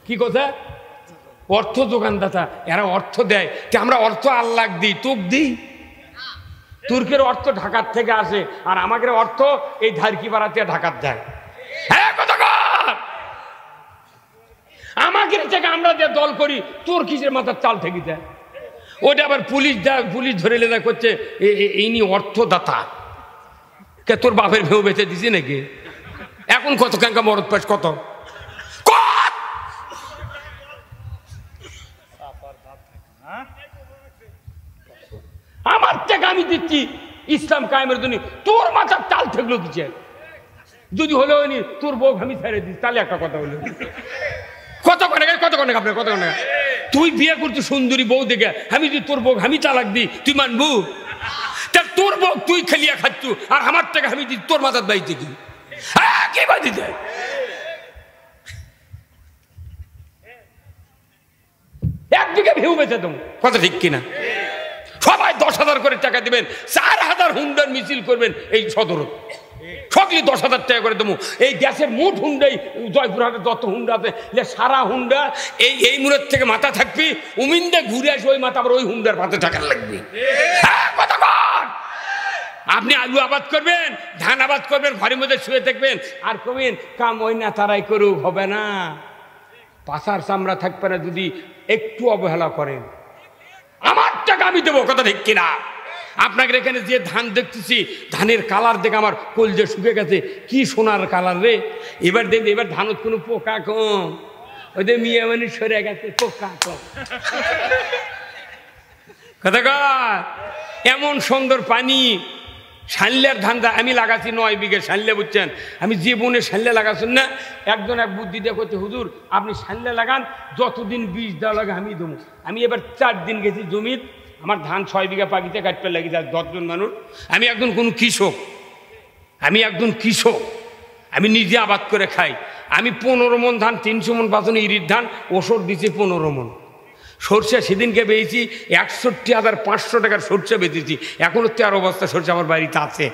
কি কথা? অর্থ যোগানদাতা, এরা অর্থ দেয়। আমরা অর্থ আল্লাহ দিই, তোক দিই। তুর্কের অর্থ ঢাকার থেকে আসে, আর আমাদের অর্থ এই ধারকি পাড়াতে ঢাকার দেয়। হ্যাঁ কথা কর, আমাদের থেকে আমরা যে দল করি, তোর কিসের মাথার চাল থেকে দেয়? ওটা আবার পুলিশ দেয়, পুলিশ ধরে লেদা করছে ইনি অর্থদাতা। কে তোর বাপের ভেউ বেঁচে দিছি নাকি? এখন কত কাঙ্কা মরদ পাস, কত আমার থেকে আমি দিচ্ছি ইসলাম কায়েমের জন্য, তোর মাথার চাল থাকলো কিসের? যদি হলো তোর বউ আমি ছেড়ে দিস, তাহলে একটা কথা হলো। কত করে কত করে আপনার কত করে? তুই বিয়ে করছি সুন্দরী বউ দেখে, আমি যদি তোর বউ আমি তালাক দিই, তুই মানবু? তা তোর বউ তুই খেলিয়া খাচ্ছু, আর আমার টাকা আমি দিই, তোর মাথার বাড়িতে কি কি বাদি দেয়? একদিকে ভিউ বেঁচে দেবো, কথা ঠিক কিনা? সবাই 10,000 করে টাকা দিবেন, 4,000 হুন্ডার মিছিল করবেন এই সদরত, সকলে 10,000 টাকা করে দেবো। এই গ্যাসের মোট হুন্ডাই জয়পুরহাটে যত হুন্ডা আছে, সারা হুন্ডা এই মুরের থেকে মাথা থাকবি, উমিন্দে ঘুরে আসবে ওই মাথা, আবার ওই হুন্ডার পাতে টাকা লাগবে। আপনি আলু আবাদ করবেন, ধান আবাদ করবেন, ঘরের মধ্যে শুয়ে থাকবেন, আর কবেন কাম ওই না তারাই করুক, হবে না। পাশার চামড়া থাকবে না যদি একটু অবহেলা করেন। আমার টাকা আমি দেবো, কথা ঠিক কিনা? আপনাদের এখানে যে ধান দেখতেছি, ধানের কালার দেখে আমার কলজে শুকে গেছে, কি সোনার কালার রে। এবার দেখ, এবার ধানত কোনো পোকা কম, ওই যে মিয়া মানে সরে গেছে, পোকা কম। কথা কয়, এমন সুন্দর পানি। শাল্লার ধান আমি লাগাচ্ছি 9 বিঘে শাল্লা, বুঝছেন? আমি জীবনে শাল্লা লাগাচ্ছেন না। একজন এক বুদ্ধি দিয়ে করতে, হুজুর আপনি শাল্লা লাগান, যতদিন বীজ দেওয়া লাগে আমি দেবো। আমি এবার 4 দিন গেছি জমির, আমার ধান 6 বিঘা পাখিতে কাটতে লাগিয়েছে, আর 10 জন মানুষ। আমি একজন কোনো কৃষক, আমি নিজে আবাদ করে খাই। আমি 15 মন ধান, 300 মন পাচন ইরির ধান, ওষুধ দিচ্ছি 15 মন। সরষে সেদিনকে বেয়েছি 61,500 টাকার সরষে বেঁচেছি, এখনো 13 বস্তা সরষে আমার বাড়িতে আছে।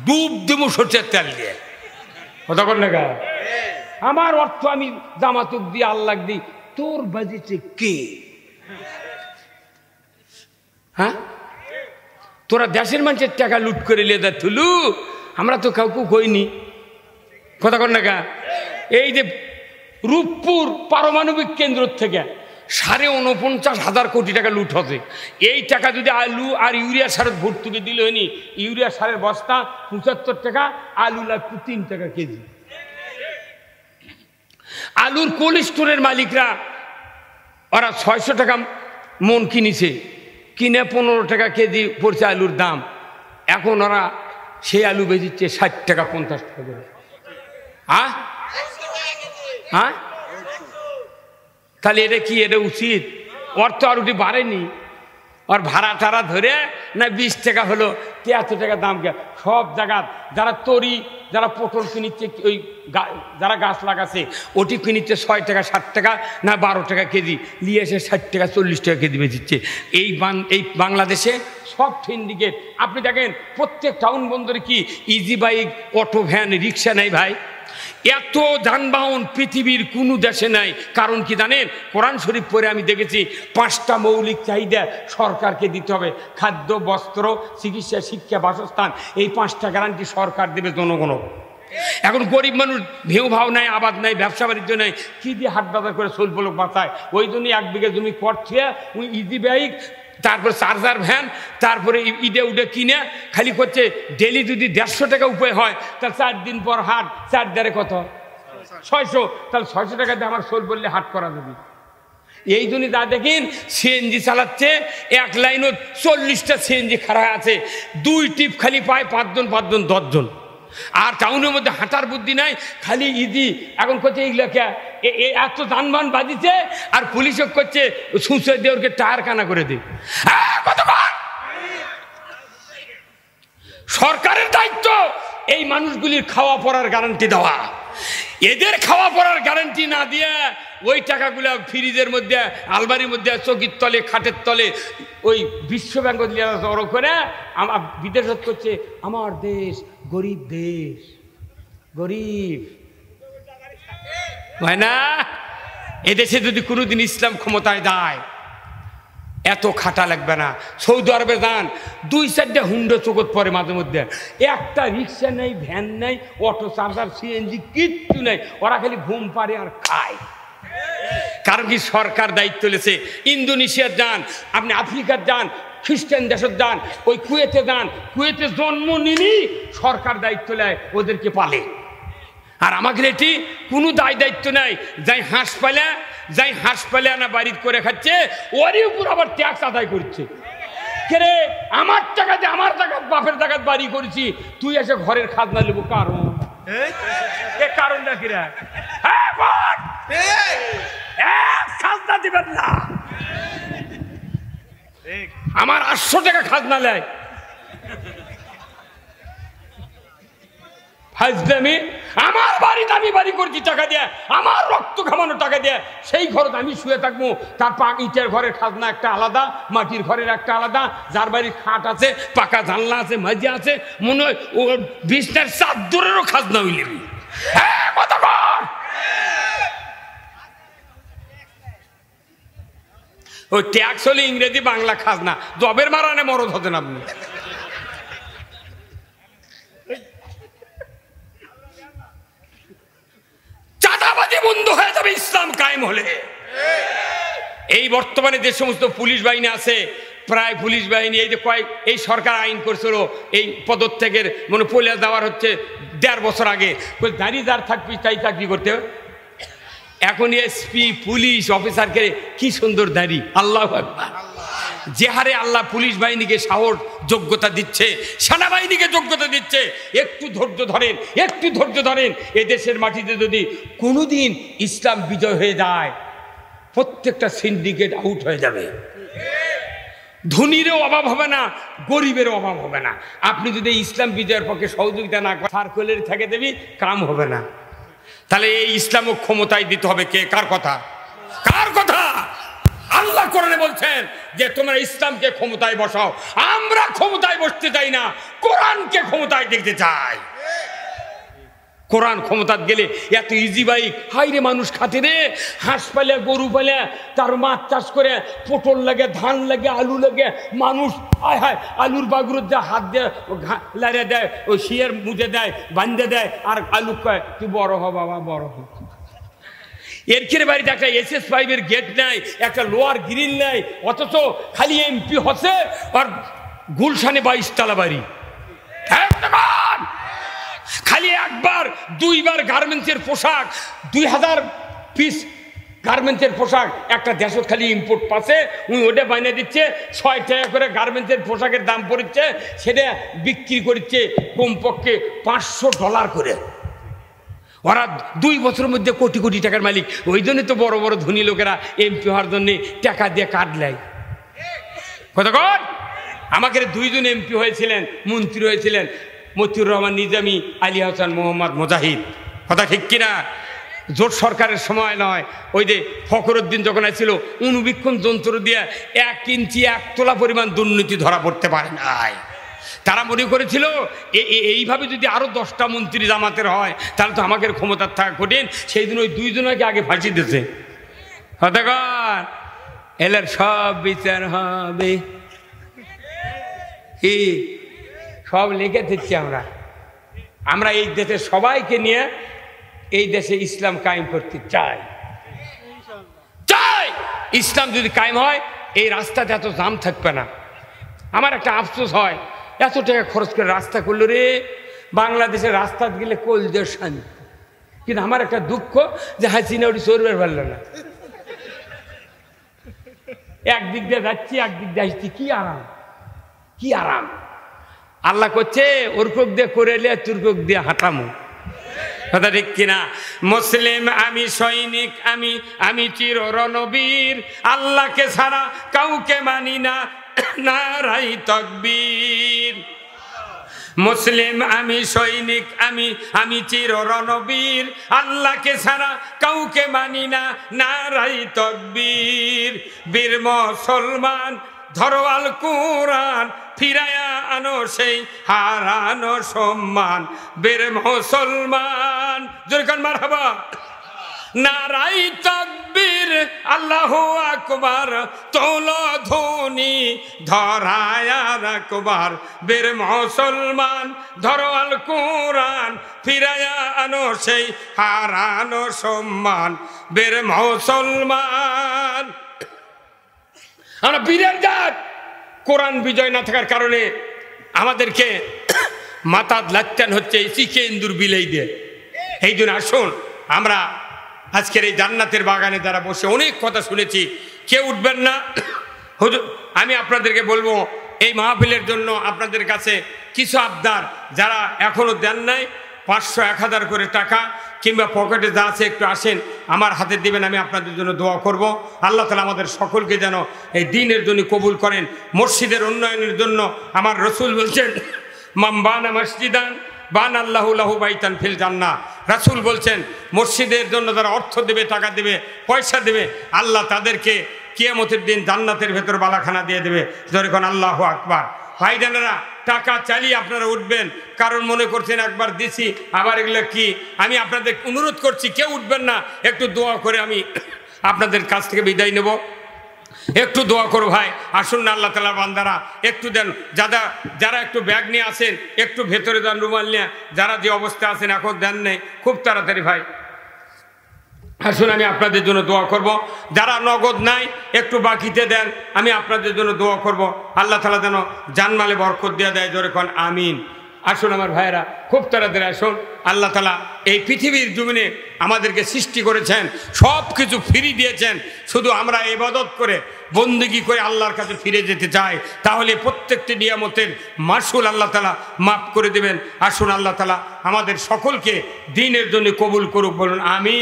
ডুব দেবো সরষের তেল দিয়ে, কথা বল না। আমার অর্থ আমি জামাতুক দিয়ে আল্লাহ দিই, তোর বাজেটে কে? হ্যাঁ, তোরা দেশের মানুষের টাকা লুট করে লেদা থুলু, আমরা তো কাউকে কইনি, কথা কর না। এই যে রূপপুর পারমাণবিক কেন্দ্র থেকে 49,500 কোটি টাকা লুট হচ্ছে। এই টাকা যদি আলু আর ইউরিয়া সারের ভর্তুকি দিলে হয়নি, ইউরিয়া সারের বস্তা 75 টাকা, আলু লাগতো 3 টাকা কেজি। আলুর কোল্ড স্টোরের মালিকরা ওরা 600 টাকা মন কিনেছে, কিনে 15 টাকা কেজি পড়ছে আলুর দাম। এখন ওরা সেই আলু বেচিচ্ছে 60 টাকা 50 টাকা করে। হ্যাঁ, তাহলে এটা কি, এটা উচিত? অর্থ আর উঠে বাড়েনি, আর ভাড়া টাড়া ধরে না 20 টাকা হলো, 73 টাকা দাম। সব জায়গা যারা তরি, যারা পটল কিনিচ্ছে, ওই যারা গাছ লাগাচ্ছে ওটি কিনিচ্ছে 6 টাকা 60 টাকা না 12 টাকা কেজি, নিয়ে এসে 60 টাকা 40 টাকা কেজি বেচিচ্ছে। এই বাংলাদেশে সব সিন্ডিকেট। আপনি দেখেন প্রত্যেক টাউন বন্দরে কি ইজি বাইক, অটো, ভ্যান, রিক্সা নেই ভাই? এত যানবাহন পৃথিবীর কোনো দেশে নাই। কারণ কি জানেন? কোরআন শরীফ পড়ে আমি দেখেছি 5টা মৌলিক চাহিদা সরকারকে দিতে হবে: খাদ্য, বস্ত্র, চিকিৎসা, শিক্ষা, বাসস্থান। এই 5টা গ্যারান্টি সরকার দেবে জনগণ। এখন গরিব মানুষ ভেউ ভাও নাই, আবাদ নাই, ব্যবসা বাণিজ্য নাই, কি দিয়ে হাট বাজার করে চলবো লোক বাঁচায়? ওই জন্যই 1 বিঘা জমি করছে ওই ইজি বাইক, তারপর চার্জার ভ্যান, তারপরে ইডে উডে কিনে খালি করছে। ডেলি যদি 150 টাকা উপায় হয়, তাহলে 4 দিন পর হাট, 4 দ্বারে কত? 600। তাহলে 600 টাকা দিয়ে আমার সোল বললে হাট করা যাবে। এই জন্যই যা দেখেন সিএনজি চালাচ্ছে, 1 লাইনও 40টা সিএনজি খাড়া আছে, 2 টিপ খালি পায় 5 জন 10 জন। আর টাউনের মধ্যে হাঁটার বুদ্ধি নাই, খালি ইজি। এখন করছে এইগুলোকে এত যানবাহন বাজিছে, আর পুলিশও করছে সুঁচে দিয়ে ওকে টায়ার কানা করে দিই। সরকারের দায়িত্ব এই মানুষগুলির খাওয়া পড়ার গ্যারান্টি দেওয়া। এদের খাওয়া পড়ার গ্যারান্টি না দিয়ে ওই টাকাগুলো ফ্রিজের মধ্যে, আলমারির মধ্যে, চৌকির তলে, খাটের তলে ওই বিশ্ব ব্যাংক জড়ো করে আমার বিদেশত করছে। আমার দেশ গরিব দেশ, গরিব হয় না? এদেশে যদি কোনোদিন ইসলাম ক্ষমতায় যায় এত খাটা লাগবে না। সৌদি আরবে যান, 2-4টা হুন্ডো চোখত পরে মাঝে মধ্যে, একটা রিক্সা নেই, ভ্যান নেই, অটো চার্জার, সিএনজি কিচ্ছু নেই, ওরা খালি ঘুম পারে আর খায়। কারণ কি সরকার দায়িত্ব লেছে। ইন্দোনেশিয়ার যান, আপনি আফ্রিকার যান, খ্রিস্টান দেশের যান, ওই কুয়েতে যান, কুয়েতে জন্ম নিনি সরকার দায়িত্ব নেয়, ওদেরকে পালে। আর আমাকে এটি কোনো দায়িত্ব নেই। যাই হাঁস পালে আনা বাড়ি করে খাচ্ছে, ওরই উপর আবার ট্যাক্স আদায় করছে। কে আমার টাকা দিয়ে আমার টাকা বাপের টাকা বাড়ি করেছি, তুই এসে ঘরের খাজনা নেবো কারণ কারণটা কিরা খাজনা দিবেন না। আমার 800 টাকা খাজনা নেয়। আমার বাড়িতে আমি বাড়ি করছি টাকা দিয়ে, আমার রক্ত খামানো টাকা দিয়ে, সেই ঘরে আমি শুয়ে থাকবো। তার ইটের ঘরের খাজনা একটা আলাদা, মাটির ঘরের একটা আলাদা, যার বাড়ির খাট আছে, পাকা জানলা আছে, মাঝে আছে, মনে হয় ও বিছনার চাদরেরও খাজনা হইলে। ওই ট্যাক্স হলে ইংরেজি বাংলা খাজনা, জবের মারানে মরদ হতেন আপনি। চাঁদাবাজি বন্ধ হয়ে যাবে ইসলাম কায়েম হলে। এই বর্তমানে যে সমস্ত পুলিশ বাহিনী আছে, প্রায় পুলিশ বাহিনী এই যে এই সরকার আইন করছিল এই পদত্যাগের মনে পলে দেওয়ার হচ্ছে 1.5 বছর আগে, দাঁড়িয়ে যার থাকবি তাই চাকরি করতে। এখন এসপি পুলিশ অফিসারকে কি সুন্দর দাঁড়ি, আল্লাহু আকবার। যে হারে আল্লাহ পুলিশ বাহিনীকে সাহস যোগ্যতা দিচ্ছে, সেনাবাহিনীকে যোগ্যতা দিচ্ছে, একটু ধৈর্য ধরেন, একটু ধৈর্য ধরেন। এদেশের মাটিতে যদি কোনোদিন ইসলাম বিজয় হয়ে যায়, প্রত্যেকটা সিন্ডিকেট আউট হয়ে যাবে। ধনীরও অভাব হবে না, গরিবেরও অভাব হবে না। আপনি যদি ইসলাম বিজয়ের পক্ষে সহযোগিতা না করেন, সার্কুলার থেকে দেবি, কাম হবে না। তাহলে এই ইসলামও ক্ষমতায় দিতে হবে কে? কার কথা? কার কথা? আল্লাহ কোরআনে বলছেন যে তোমরা ইসলামকে ক্ষমতায় বসাও। আমরা ক্ষমতায় বসতে চাই না, কোরআনকে ক্ষমতায় দেখতে চাই। কোরআন ক্ষমতা গেলে এত ইজি বাইক, হাই রে মানুষ খাতে রে, হাঁস পালে, গরু পালে, তার মাছ চাষ করে, পটল লাগে, ধান লাগে, আলু লাগে, মানুষ হায় হায় আলুর বাগুরুর যা হাত দিয়ে লাড়ে দেয়, ওই শিয়ের মুজে দেয়, বান্ধে দেয়, আর আলু কয় তুই বড় হ বাবা, বড় হ। এর খেয়ে বাড়িতে একটা SS5 গেট নাই, একটা লোয়ার গ্রিল নাই, অথচ খালি MP হচ্ছে আর গুলশানে 22 তলা বাড়ি। খালি 1-2বার গার্মেন্টসের পোশাক, 2000 পিস গার্মেন্টসের পোশাক একটা দেশত খালি ইম্পোর্ট পাচ্ছে, ওটা বানিয়ে দিচ্ছে, 6 টাকা করে গার্মেন্টসের পোশাকের দাম পড়ছে, সেটা বিক্রি করছে কমপক্ষে $500 করে। ওরা 2 বছরের মধ্যে কোটি কোটি টাকার মালিক। ওই জন্য তো বড় বড় ধনী লোকেরা MP হওয়ার জন্য টাকা দিয়ে কার্ড নেয়। কতক্ষণ আমাকে 2 জন MP হয়েছিলেন, মন্ত্রী হয়েছিলেন, মতিউর রহমান নিজামী, আলী হাসান মোহাম্মদ মুজাহিদ। কথা ঠিক কিনা? জোট সরকারের সময় নয়, ওই যে ফখরুদ্দিন যখন আসছিল, অনুবীক্ষণ যন্ত্র দিয়ে 1 ইঞ্চি 1 তোলা পরিমাণ দুর্নীতি ধরা পড়তে পারে নাই। তারা মনে করেছিল এইভাবে যদি আরো 10টা মন্ত্রী জামাতের হয় তাহলে তো আমাদের ক্ষমতার থাকা কঠিন। সেই দিন ওই 2 জনকে আগে ফাঁসি দিয়েছে। কতক্ষণ এলার সব বিচার হবে, কি সব লিখে দিচ্ছি আমরা এই দেশের সবাইকে নিয়ে এই দেশে ইসলাম কায়েম করতে চাই। ইসলাম যদি কায়েম হয় এই রাস্তাতে এত জাম থাকবে না। আমার একটা আফসোস হয়, এত টাকা খরচ করে রাস্তা করলো রে, বাংলাদেশের রাস্তা গেলে কলজের শান্তি, কিন্তু আমার একটা দুঃখ যে হাসিনা ওটি সরবার পারল না। একদিক দিয়ে যাচ্ছি, একদিক দিয়ে আসছি, কি আরাম, কি আরাম। আল্লাহ করছে ওরকম দিয়ে করে এলে তুর্কক দিয়ে হাঁটামো। কথা ঠিক কিনা? মুসলিম আমি, সৈনিক আমি, আমি চির রণবীর, আল্লাহকে ছাড়া কাউকে মানি না, নারাই তাকবীর। মুসলিম আমি, সৈনিক আমি, আমি চির রণবীর, আল্লাহকে ছাড়া কাউকে মানি না, নারাই তাকবীর। বীর মুসলমান ধরো আল কুরআন, ফিরায়া আনো সেই হারানো সম্মান। বীর মুসলমান, জোরে কান মারহাবা। নারাই তাকবীর আল্লাহু আকবার, তোল ধ্বনি ধরায়া রাখবার। বীর মুসলমান ধরো আল কোরআন, ফিরায়া আনো সেই হারানো সম্মান। বীর মুসলমান, আমরা বীরের জাত। কোরআন বিজয় না থাকার কারণে আমাদেরকে মাথা লাচ্চান হচ্ছে চিকে ইন্দুর বিলেই দিয়ে। এই জন্য আসুন আমরা আজকের এই জান্নাতের বাগানে যারা বসে অনেক কথা শুনেছি, কেউ উঠবেন না। হুজুর আমি আপনাদেরকে বলবো, এই মাহফিলের জন্য আপনাদের কাছে কিছু আবদার, যারা এখনো দেন নাই 500 1000 করে টাকা কিংবা পকেটে যা আছে একটু আসেন, আমার হাতে দিবেন, আমি আপনাদের জন্য দোয়া করব। আল্লাহ তাআলা আমাদের সকলকে যেন এই দ্বীনের জন্য কবুল করেন। মসজিদের উন্নয়নের জন্য আমার রসুল বলছেন, মান বানা মসজিদান বানা আল্লাহু লাহু বাইতান ফিল জান্নাহ। রাসূল বলছেন, মসজিদের জন্য যারা অর্থ দেবে, টাকা দেবে, পয়সা দেবে, আল্লাহ তাদেরকে কিয়ামতের দিন জান্নাতের ভেতর বালাখানা দিয়ে দেবে। যখন আল্লাহু আকবার। ভাইজানেরা, টাকা চালিয়ে আপনারা উঠবেন, কারণ মনে করছেন একবার দিছি আবার এগুলো কি। আমি আপনাদের অনুরোধ করছি, কেউ উঠবেন না, একটু দোয়া করে আমি আপনাদের কাছ থেকে বিদায় নেব। একটু দোয়া করো ভাই, আসুন না আল্লাহ তাআলার বান্দারা, একটু দেন। যারা একটু ব্যাগ নিয়ে আসেন, একটু ভেতরে দেন রুমাল নিয়ে। যারা যে অবস্থা আছেন এখন দেন নেই, খুব তাড়াতাড়ি ভাই আসুন, আমি আপনাদের জন্য দোয়া করব। যারা নগদ নাই একটু বাকিতে দেন, আমি আপনাদের জন্য দোয়া করব। আল্লাহ তাআলা যেন জানমালে বরকত দিয়ে দেয়। জোরে কোন আমিন। আসুন আমার ভাইয়েরা, খুব তাড়াতাড়ি আসুন। আল্লাহ তাআলা এই পৃথিবীর জমিনে আমাদেরকে সৃষ্টি করেছেন, সব কিছু ফ্রি দিয়েছেন, শুধু আমরা ইবাদত করে বন্দেগী করে আল্লাহর কাছে ফিরে যেতে চাই, তাহলে প্রত্যেকটি নিয়ামতের মাসুল আল্লাহ তাআলা মাফ করে দেবেন। আসুন আল্লাহ তাআলা আমাদের সকলকে দ্বীনের জন্য কবুল করুক, বলুন আমিন।